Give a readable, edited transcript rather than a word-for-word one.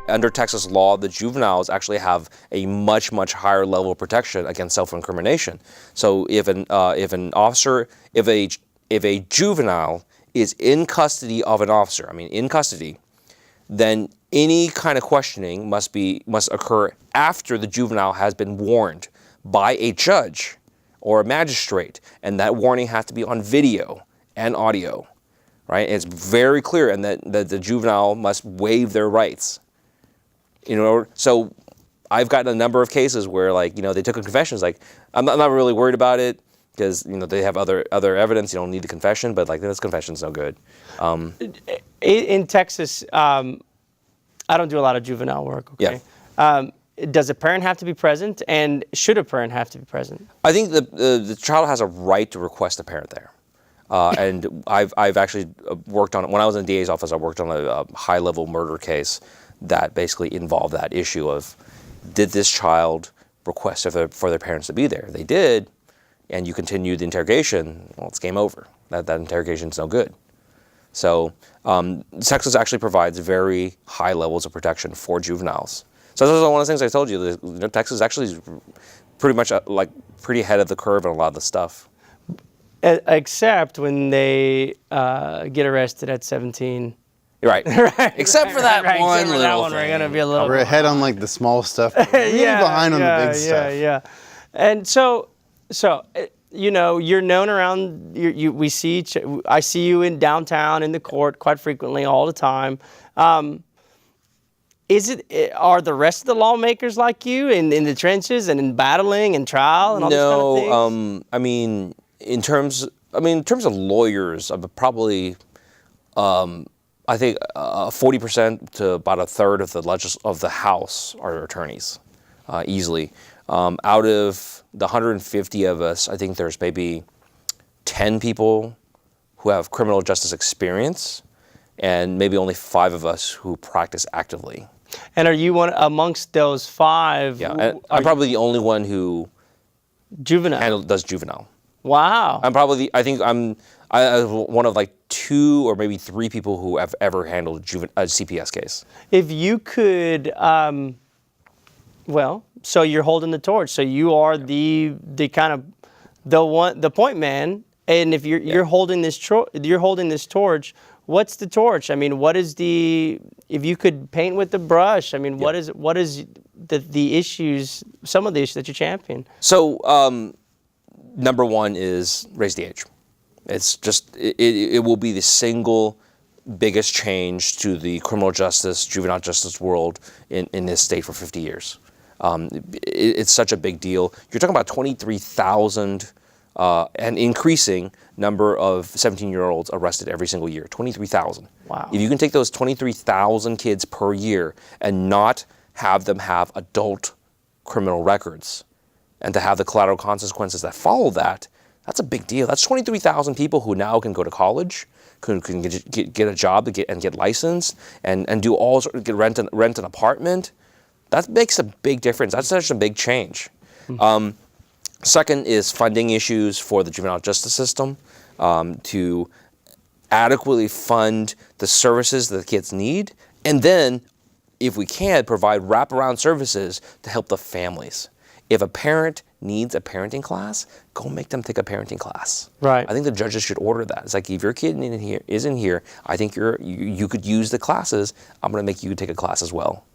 under Texas law, the juveniles actually have a much, much higher level of protection against self-incrimination. So if an officer, if a juvenile is in custody of an officer, in custody, then any kind of questioning must occur after the juvenile has been warned by a judge or a magistrate, and that warning has to be on video and audio, right? And it's very clear, and that the juvenile must waive their rights. So I've gotten a number of cases where, they took a confession. It's like, I'm not really worried about it because they have other evidence. You don't need the confession, but this confession's no good. In Texas, I don't do a lot of juvenile work. Okay. Yeah. Does a parent have to be present, and should a parent have to be present? I think the child has a right to request a parent there. And I've actually worked on, when I was in the DA's office, I worked on a high-level murder case that basically involved that issue of, did this child request for their parents to be there? They did, and you continue the interrogation, well, it's game over. That interrogation's no good. So Texas actually provides very high levels of protection for juveniles. So this is one of the things I told you. Texas actually is pretty much pretty ahead of the curve on a lot of the stuff. Except when they get arrested at 17. Right. Right. Except for that one little thing. We're gonna be a little. We're ahead on the small stuff. We're behind on the big stuff. Yeah. And so you're known around. I see you in downtown in the court quite frequently, all the time. Are the rest of the lawmakers like you in the trenches and in battling and trial and all this kind of things? In terms of lawyers, probably, I think 40% to about a third of the House are attorneys, easily. Out of the 150 of us, I think there's maybe 10 people who have criminal justice experience, and maybe only 5 of us who practice actively. And are you one amongst those 5? Yeah, I'm probably the only one who does juvenile. Wow. I'm one of 2 or maybe 3 people who have ever handled a CPS case. If you could, so you're holding the torch. So you are the kind of the point man. And if you're holding this torch, what's the torch? What is if you could paint with the brush? What is the issues? Some of the issues that you champion. So. Number 1 is raise the age. It's just, it will be the single biggest change to the criminal justice, juvenile justice world in this state for 50 years. It's such a big deal. You're talking about 23,000 and increasing number of 17-year-olds arrested every single year, 23,000. Wow. If you can take those 23,000 kids per year and not have them have adult criminal records, and to have the collateral consequences that follow that, that's a big deal. That's 23,000 people who now can go to college, can get a job and get licensed, and do rent an apartment. That makes a big difference. That's such a big change. Mm-hmm. Second is funding issues for the juvenile justice system, to adequately fund the services that the kids need, and then, if we can, provide wraparound services to help the families. If a parent needs a parenting class, go make them take a parenting class. Right. I think the judges should order that. It's if your kid isn't here, I think you could use the classes. I'm going to make you take a class as well.